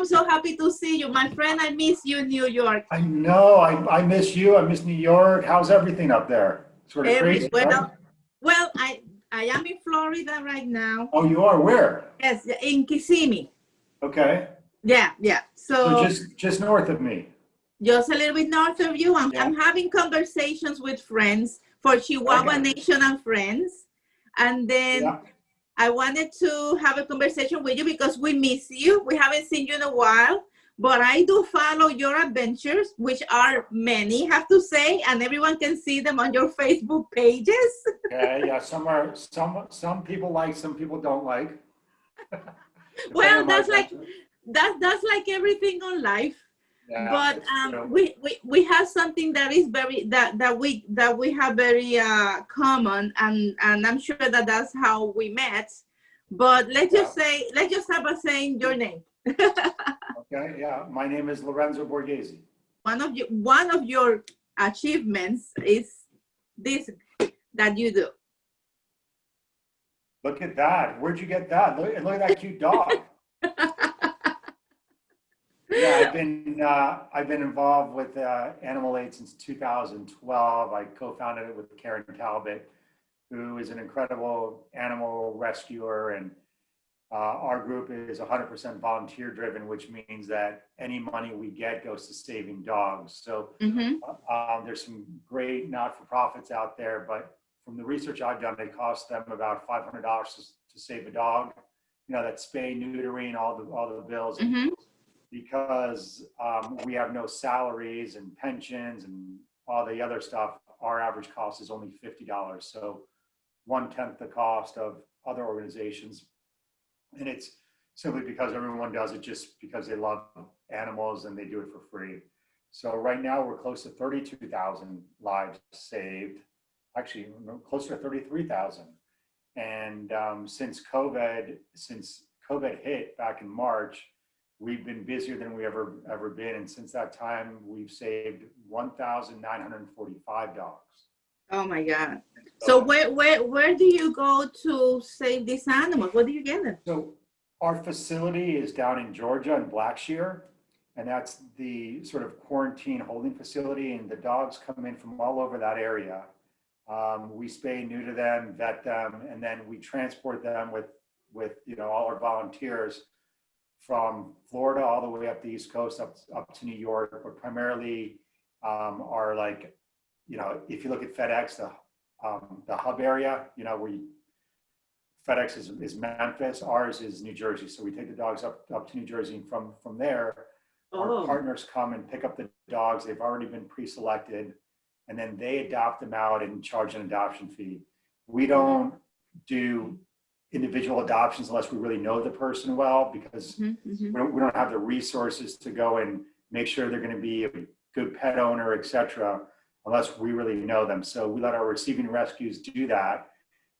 I'm so happy to see you. My friend, I miss you in New York. I know. I miss you. I miss New York. How's everything up there? Sort of Every crazy, right? well, I am in Florida right now. Oh, you are? Where? Yes, in Kissimmee. Okay. Yeah. So So just north of me. just a little bit north of you. Yeah. I'm having conversations with friends for Chihuahua Okay. Nation and friends. And then Yeah. I wanted to have a conversation with you because we miss you. We haven't seen you in a while, but I do follow your adventures, which are many, have to say, and everyone can see them on your Facebook pages. Okay. Yeah. Some people like, some people don't like. Depending Well, on my that's like adventure. that's like everything on life. Yeah, But that's true. we have something that is very that we have very common, and I'm sure that that's how we met. But Yeah. let's just have a saying your name. Okay. Yeah. My name is Lorenzo Borghese. One of your achievements is this that you do. Look at that. Where'd you get that? Look at that cute dog. Yeah, I've been involved with Animal Aid since 2012. I co-founded it with Karen Talbot, who is an incredible animal rescuer, and our group is 100% volunteer driven, which means that any money we get goes to saving dogs. So Mm-hmm. there's some great not-for-profits out there, but from the research I've done, it costs them about $500 to save a dog. You know, that spay, neutering, all the bills. Mm-hmm. Because we have no salaries and pensions and all the other stuff, our average cost is only $50. So 1/10 the cost of other organizations. And it's simply because everyone does it just because they love animals and they do it for free. So right now we're close to 32,000 lives saved, actually closer to 33,000. And since COVID hit back in March, we've been busier than we ever been, and since that time, we've saved 1,945 dogs. Oh my God! So where do you go to save these animals? Where do you get them? So our facility is down in Georgia in Blackshear, and that's the sort of quarantine holding facility, and the dogs come in from all over that area. We spay, neuter them, vet them, and then we transport them with all our volunteers from Florida all the way up the East Coast, up to New York, but primarily are like, if you look at FedEx, the hub area, where FedEx is Memphis, ours is New Jersey. So we take the dogs up to New Jersey, and from there, our partners come and pick up the dogs. They've already been pre-selected, and then they adopt them out and charge an adoption fee. We don't do individual adoptions unless we really know the person well, because we don't have the resources to go and make sure they're going to be a good pet owner, etc., unless we really know them. So we let our receiving rescues do that,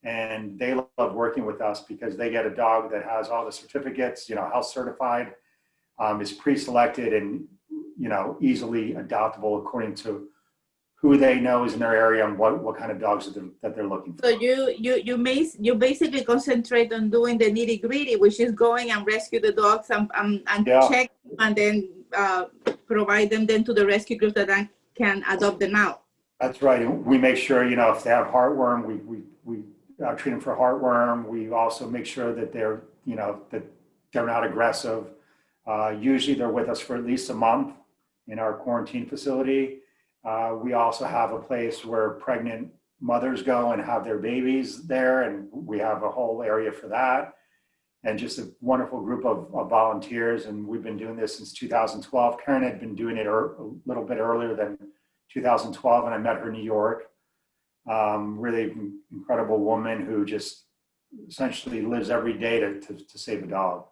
and they love working with us because they get a dog that has all the certificates, health certified, is pre-selected, and easily adoptable according to who they know is in their area and what kind of dogs that they're looking for. So you basically concentrate on doing the nitty gritty, which is going and rescue the dogs and check and then provide them then to the rescue groups that can adopt them out. That's right. We make sure if they have heartworm, we treat them for heartworm. We also make sure that they're not aggressive. Usually they're with us for at least a month in our quarantine facility. We also have a place where pregnant mothers go and have their babies there, and we have a whole area for that. And just a wonderful group of volunteers, and we've been doing this since 2012. Karen had been doing it a little bit earlier than 2012, and I met her in New York. Really incredible woman who just essentially lives every day to save a dog.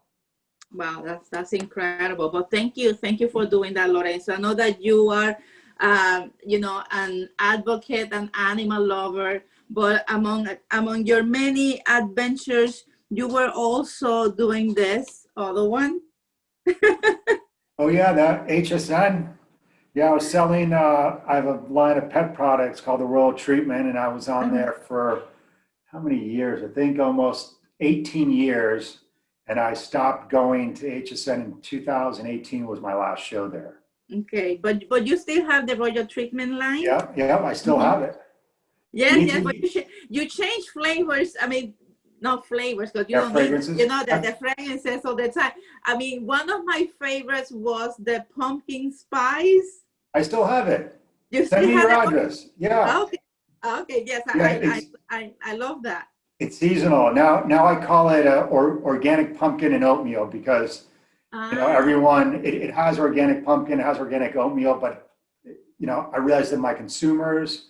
Wow, that's incredible. But thank you for doing that, Lorenzo. I know that you are an advocate, an animal lover, but among your many adventures, you were also doing this other one. Oh yeah, that HSN. Yeah, I was selling, I have a line of pet products called the Royal Treatment, and I was on there for how many years? I think almost 18 years. And I stopped going to HSN in 2018 was my last show there. Okay, but you still have the Royal Treatment line? Yeah, yeah, I still have it. Yes, yes, but you change flavors. I mean, not flavors, because you don't fragrances. need, the fragrances all the time. I mean, one of my favorites was the pumpkin spice. I still have it. You Send still me have your it? address. Yeah. Okay, okay, yes, Yeah, I love that. it's seasonal. Now I call it organic pumpkin and oatmeal because everyone, it has organic pumpkin, it has organic oatmeal, but I realized that my consumers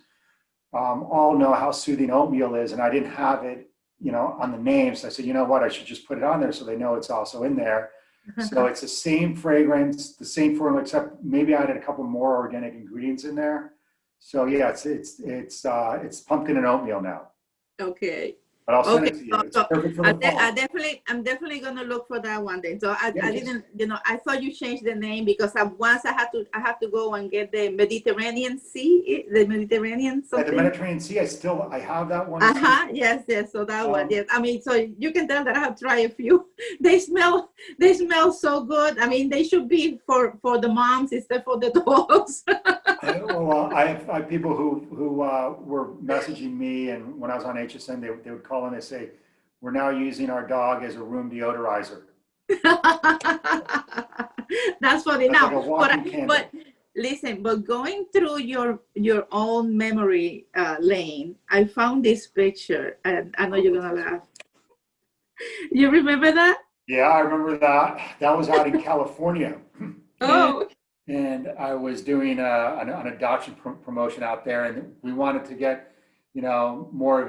all know how soothing oatmeal is, and I didn't have it, on the name. So I said, you know what, I should just put it on there so they know it's also in there. So it's the same fragrance, the same formula, except maybe I added a couple more organic ingredients in there. So yeah, it's pumpkin and oatmeal now. Okay. But I'll send it to you. It's perfect for the fall. I'm definitely gonna look for that one then. So I didn't, I thought you changed the name because once I have to go and get the Mediterranean Sea, the Mediterranean something. The Mediterranean Sea, I have that one. Yes. So that one, yes. I mean, so you can tell that I have tried a few. They smell so good. I mean, they should be for the moms instead for the dogs. Well, I have people who were messaging me, and when I was on HSN, they would call and they say, "We're now using our dog as a room deodorizer." That's funny. That's now, like but listen, but going through your own memory lane, I found this picture, and I know you're gonna laugh. You remember that? Yeah, I remember that. That was out in California. Oh. And I was doing an adoption promotion out there, and we wanted to get, more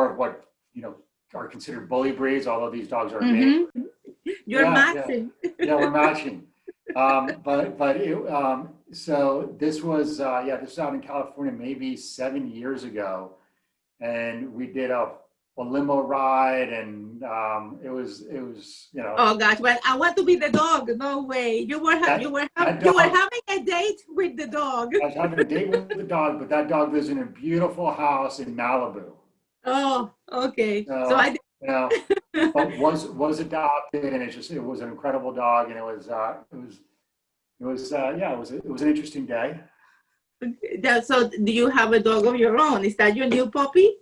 of what are considered bully breeds, although these dogs are big. You're matching. Yeah, we're matching. So this was out in California maybe 7 years ago, and we did a limo ride, and it was Oh gosh, well, I want to be the dog. No way. You were having a date with the dog. I was having a date with the dog, but that dog lives in a beautiful house in Malibu. Oh, okay. So I but was adopted, and it was an incredible dog, and it was an interesting day. So do you have a dog of your own? Is that your new puppy?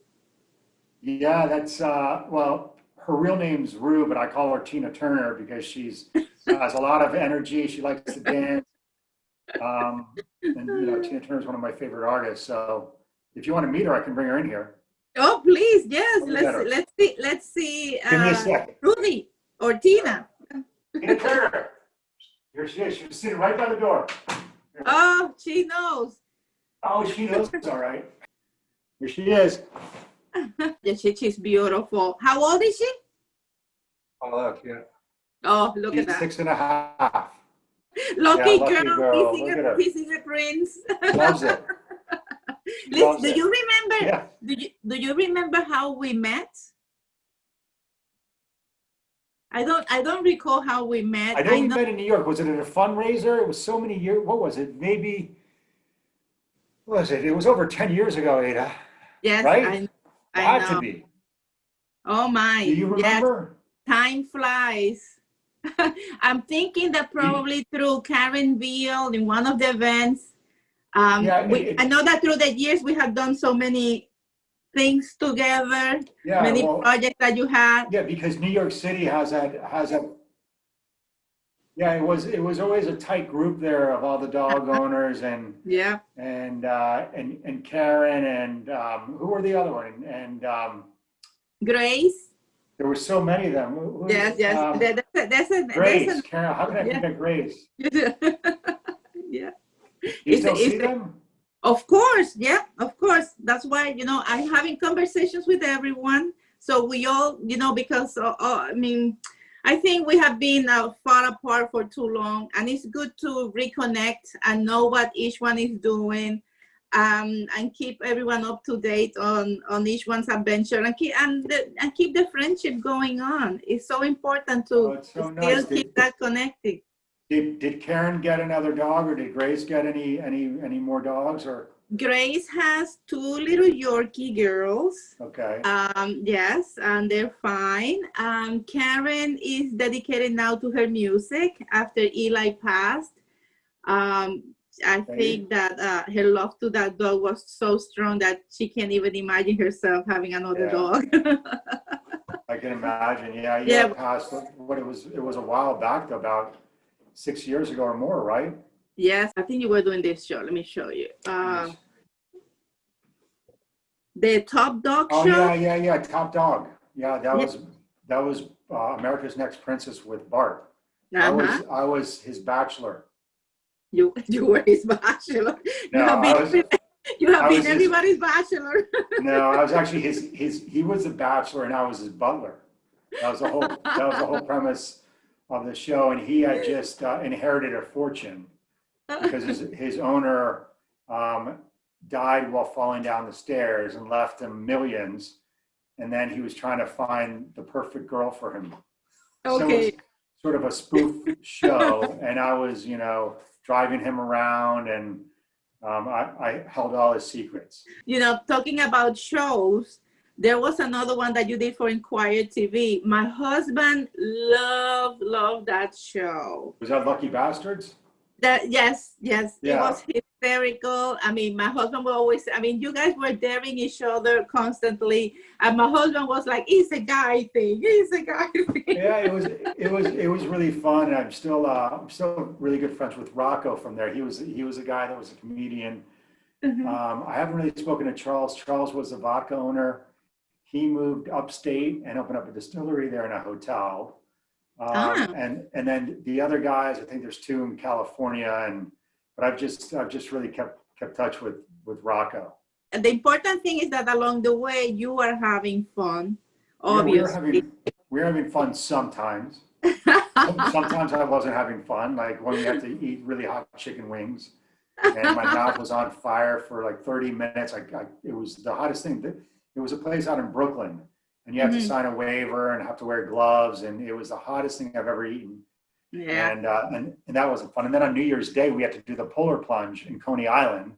Yeah, that's well, her real name's Rue, but I call her Tina Turner because she's has a lot of energy. She likes to dance, and Tina Turner is one of my favorite artists. So if you want to meet her, I can bring her in here. Oh, please, yes. Let's see. Give me a second. Rudy or Tina. Tina Turner. Here she is. She was sitting right by the door. Here. Oh, she knows. Oh, she knows. All right. Here she is. Yeah, she's beautiful. How old is she? Oh, look, yeah. Oh, look at that. 6.5. Lucky girl. Kissing a prince. Loves it. Liz, do you remember? Yeah. Do you remember how we met? I don't recall how we met. I know we met in New York. Was it at a fundraiser? It was so many years. What was it? Maybe. What was it? It was over 10 years ago, Ada. Yes, right? I Had know. to be. Oh my! Do you remember? Yes. Time flies. I'm thinking that probably through Karen Veal in one of the events. I know that through the years we have done so many things together. Yeah, many projects that you had. Yeah, because New York City has a. Yeah, it was always a tight group there of all the dog owners and and Karen and who were the other one and Grace. There were so many of them. Yes. Grace. Karen, how can I forget Grace? Yeah. You still see them? Of course, yeah, of course. That's why I'm having conversations with everyone. So we all, because I mean. I think we have been far apart for too long, and it's good to reconnect and know what each one is doing, and keep everyone up to date on each one's adventure, and keep the friendship going on. It's so important to keep that connected. Did Karen get another dog, or did Grace get any more dogs? Or Grace has two little Yorkie girls. Okay. Yes, and they're fine. Karen is dedicated now to her music after Eli passed. Um, I Okay. think that her love to that dog was so strong that she can't even imagine herself having another Yeah, dog. I can imagine. Yeah, Eli Yeah, passed. What it was a while back, about 6 years ago or more, right? yes, I think you were doing this show. Let me show you. Yes. The Top Dog Oh Show. yeah. Top Dog. Yeah, that Yeah. was that was America's Next Princess with Bart. I Uh-huh. was I was his bachelor. You were his bachelor. No, You have been you have I been was his everybody's bachelor. no, I was actually his he was the bachelor and I was his butler. That was the whole premise of the show, and he had just inherited a fortune because his owner um, died while falling down the stairs and left him millions, and then he was trying to find the perfect girl for him. So it was Okay. sort of a spoof show, and I was, driving him around, and I held all his secrets. Talking about shows, there was another one that you did for Inquired TV. My husband loved that show. Was that Lucky Bastards? That yes, it Yeah. was hysterical. I mean, my husband will always. I mean, you guys were daring each other constantly, and my husband was like, "It's a guy thing. It's a guy thing." Yeah, it was really fun, and I'm still really good friends with Rocco from there. He was a guy that was a comedian. Mhm. I haven't really spoken to Charles. Charles was a vodka owner. He moved upstate and opened up a distillery there in a hotel. Ah, And then the other guys, I think there's two in California, but I've just really kept touch with Rocco. the important thing is that along the way you are having fun, Yeah, we were obviously. having we were having fun sometimes. Sometimes I wasn't having fun, like when we had to eat really hot chicken wings, and my mouth was on fire for like 30 minutes. It was the hottest thing. It was a place out in Brooklyn, and you have to Mhm. sign a waiver and have to wear gloves, and it was the hottest thing I've ever eaten. Yeah. And that wasn't fun. And then on New Year's Day, we had to do the polar plunge in Coney Island,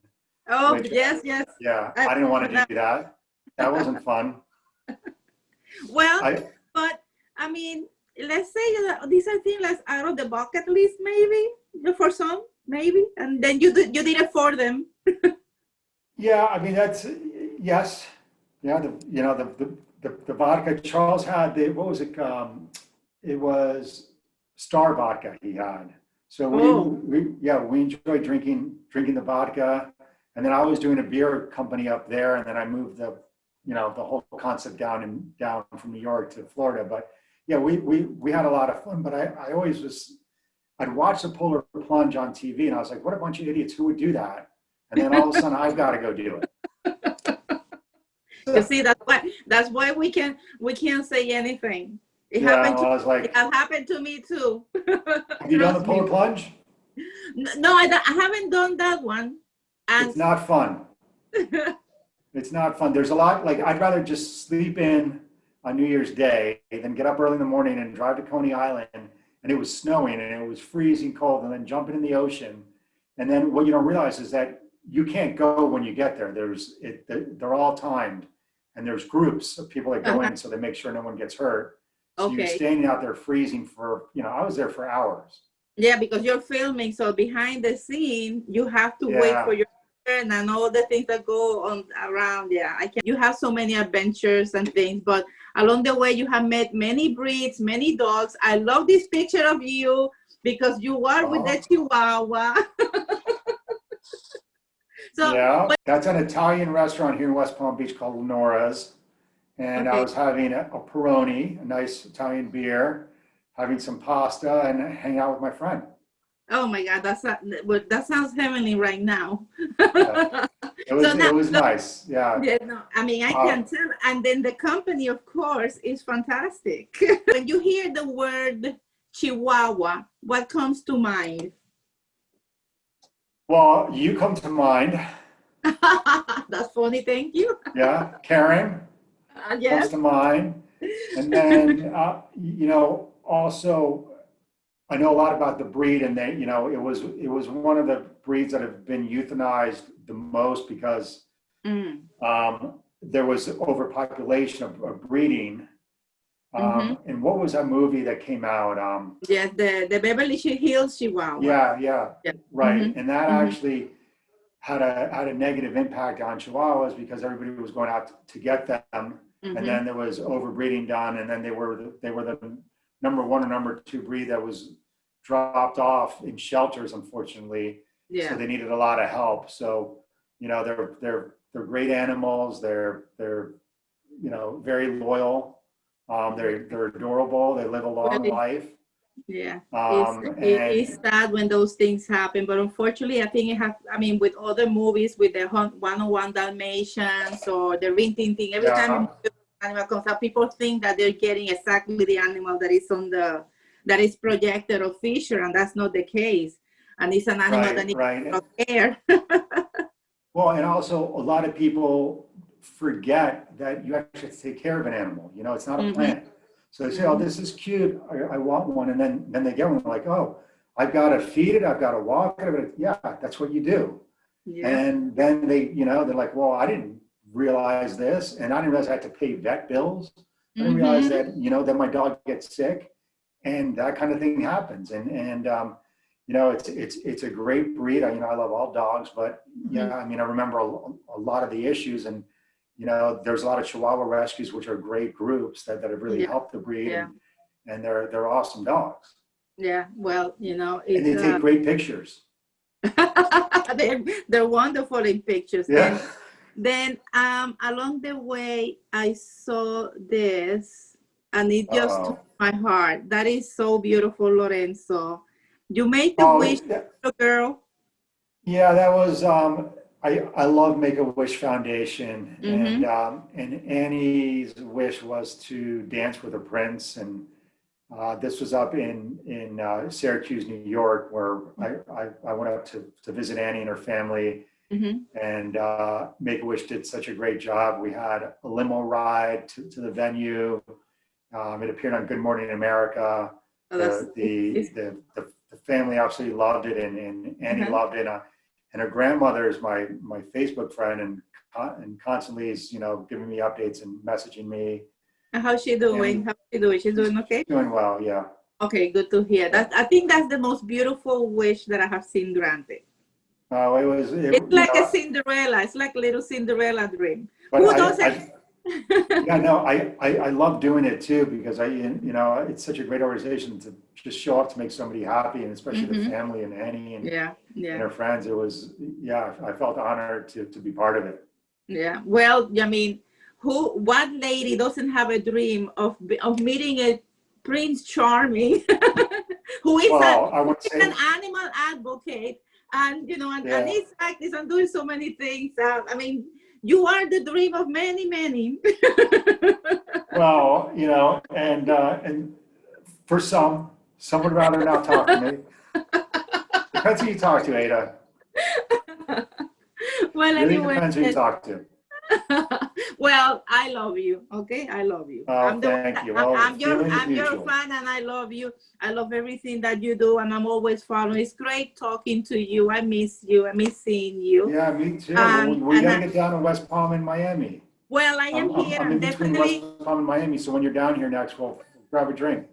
Oh, which, yes, yes. yeah, I I didn't want to remember do that. That wasn't fun. Well, I but I mean, let's say that these are things that's out of the bucket list, maybe for some, maybe, and then you did it for them. Yeah, I mean that's yes, yeah. The vodka Charles had, what was it? It was Star vodka he had. So Oh, we enjoyed drinking the vodka, and then I was doing a beer company up there, and then I moved the whole concept down from New York to Florida. But yeah, we had a lot of fun. But I always I'd watch the polar plunge on TV, and I was like, what a bunch of idiots, who would do that? And then all of a sudden, I've got to go do you it. see, that's why we can't say anything. It Yeah, happened well, to I was it like, has happened to me too. have you done the Trust me. polar plunge? No, I haven't done that one, It's and not fun. It's not fun. There's a lot, like, I'd rather just sleep in on New Year's Day than get up early in the morning and drive to Coney Island, and it was snowing and it was freezing cold, and then jumping in the ocean. And then what you don't realize is that you can't go when you get there. They're all timed, and there's groups of people that go uh-huh. in, so they make sure no one gets hurt. So you're Okay. standing out there freezing for, I was there for hours. Yeah, because you're filming, so behind the scene, you have to wait for Yeah. your turn and all the things that go on around. Yeah, I can. You have so many adventures and things, but along the way, you have met many breeds, many dogs. I love this picture of you because you are with the Oh, Chihuahua. So, yeah. but That's an Italian restaurant here in West Palm Beach called Lenora's. And I okay. was having a Peroni, a nice Italian beer, having some pasta, and hang out with my friend. Oh my God, that sounds heavenly right now. Yeah. It So was now, it was nice. Yeah. yeah, no, I mean, I Uh, can tell. And then the company, of course, is fantastic. When you hear the word Chihuahua, what comes to mind? well, you come to mind. That's funny. Thank you. Yeah. Karen comes Yes. to mind. And then, also, I know a lot about the breed, and it was one of the breeds that have been euthanized the most because Mm. there was overpopulation of breeding. And what was that movie that came out? Yes, the Beverly Hills Chihuahua. Yeah, right. And that actually had a negative impact on Chihuahuas because everybody was going out to get them, and then there was overbreeding done, and then they were the number one or number two breed that was dropped off in shelters, unfortunately. Yeah. So they needed a lot of help. So they're great animals. They're very loyal. They're adorable. They live a long life. Yeah, And it's sad when those things happen, but unfortunately, I think with other movies, with the 101 Dalmatians or the Rin Tin Tin, every time an animal comes out, people think that they're getting exactly the animal that is projected or featured, and that's not the case. And it's an animal that needs a lot of care. Well, and also a lot of people forget that you actually have to take care of an animal. It's not a plant. So they say, "Oh, this is cute. I want one," and then they get one. Like, "Oh, I've got to feed it. I've got to walk it." Yeah, that's what you do. Yeah. And then they're like, "Well, I didn't realize this, and I didn't realize I had to pay vet bills. I didn't realize that that my dog gets sick, and that kind of thing happens." And it's a great breed. I love all dogs, but I remember a lot of the issues, and there's a lot of Chihuahua rescues, which are great groups that have really helped the breed, and they're awesome dogs. Yeah, well, and they take great pictures. they're wonderful in pictures. Yeah. Then along the way, I saw this, and it just took my heart. That is so beautiful, Lorenzo. You made the wish, little girl. Yeah, that was. I love Make-A-Wish Foundation, and Annie's wish was to dance with a prince, and this was up in Syracuse, New York, where I went up to visit Annie and her family, and Make-A-Wish did such a great job. We had a limo ride to the venue. It appeared on Good Morning America. The family absolutely loved it, and Annie loved it. And her grandmother is my Facebook friend, and constantly is giving me updates and messaging me. How's she doing? She's doing okay? She's doing well, yeah. Okay, good to hear. I think that's the most beautiful wish that I have seen granted. Oh, it's like a Cinderella. It's like a little Cinderella dream. But who doesn't? I love doing it too, because it's such a great organization to just show up to make somebody happy, and especially the family and Annie and her friends. It was I felt honored to be part of it. Yeah, well, what lady doesn't have a dream of meeting a Prince Charming who is an animal advocate, and and he's like this and doing so many things. You are the dream of many, many. Well, and for some would rather not talk to me. Depends who you talk to, Ada. Well, really depends who you talk to. Well, I love you. Okay, I love you. Oh, thank you. Well, I'm your fan, and I love you. I love everything that you do, and I'm always following. It's great talking to you. I miss you. I miss seeing you. Yeah, me too. We gotta get down to West Palm in Miami. Well, I am here. I'm in between West Palm and Miami, so when you're down here next, we'll grab a drink.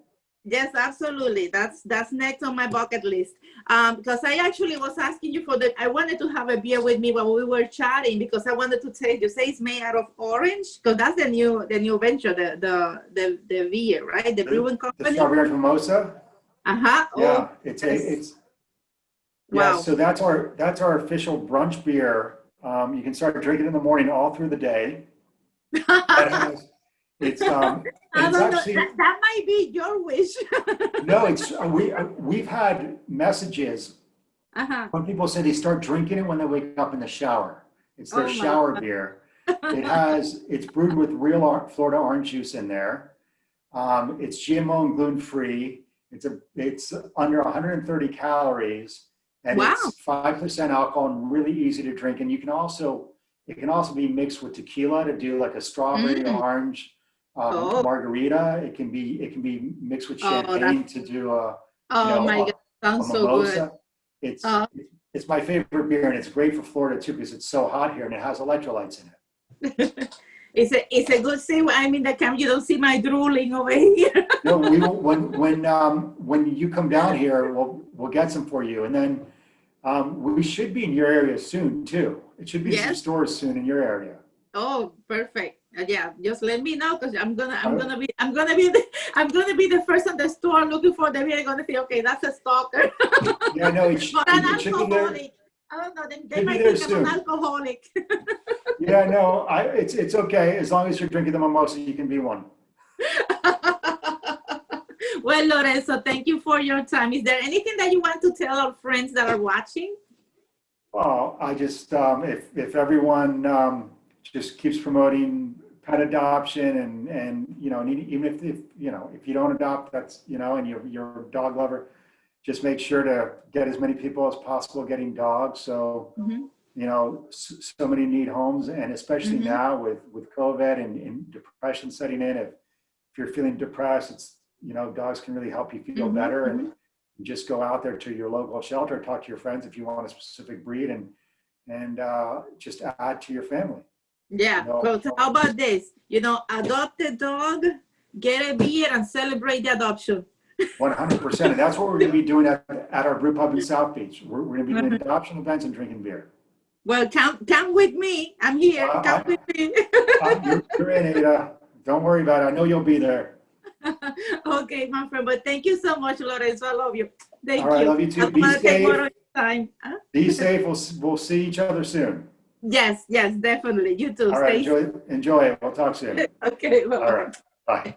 Yes, absolutely. That's next on my bucket list. Because I actually was asking you I wanted to have a beer with me while we were chatting, because I wanted to say it's made out of orange, because that's the new venture, the beer, right? The brewing company. The Strawberry Mimosa. Yeah, it's wow. Yeah, so that's our official brunch beer. You can start drinking in the morning all through the day. That might be your wish. No, we've had messages when people say they start drinking it when they wake up in the shower. It's their shower beer. It's brewed with real Florida orange juice in there. It's GMO and gluten free. It's under 130 calories, and it's 5% alcohol and really easy to drink. And it can also be mixed with tequila to do like a strawberry orange margarita. It can be mixed with champagne to do a God, sounds a mimosa. So good. It's my favorite beer, and it's great for Florida too because it's so hot here and it has electrolytes in it. It's a good thing I'm in the camp. You don't see my drooling over here. No, when you come down here, we'll get some for you, and then we should be in your area soon too. It should be some Yes. stores soon in your area. Oh, perfect. Yeah, just let me know because I'm gonna be the first in the store looking for the beer. I'm gonna say, okay, that's a stalker. Yeah, no, But an it should be there. alcoholic. I don't know. They Should be might there think I'm an soon. alcoholic. Yeah, no, it's okay as long as you're drinking the mimosa, you can be one. Well, Lorenzo, thank you for your time. Is there anything that you want to tell our friends that are watching? Well, I just if everyone just keeps promoting pet adoption and even if you don't adopt, that's and you're a dog lover, just make sure to get as many people as possible getting dogs. So Mm-hmm. so many need homes, and especially Mm-hmm. now with COVID and depression setting in, if you're feeling depressed, it's dogs can really help you feel Mm-hmm. better. Mm-hmm. And just go out there to your local shelter, talk to your friends if you want a specific breed, and just add to your family. Yeah. Well, how about this? Adopt a dog, get a beer, and celebrate the adoption. 100%. And that's what we're going to be doing at our brew pub in South Beach. We're going to be doing adoption events and drinking beer. Well, come with me. I'm here. Come with me. You're in, Ada. Don't worry about it. I know you'll be there. Okay, my friend. But thank you so much, Lorenzo. I love you. Thank All right, you. love you too. I don't Be want to take more of safe. your time. Huh? Be safe. We'll see each other soon. Yes, definitely. You too. All right, Stay safe. enjoy it. We'll talk soon. Okay, bye-bye. All right, bye.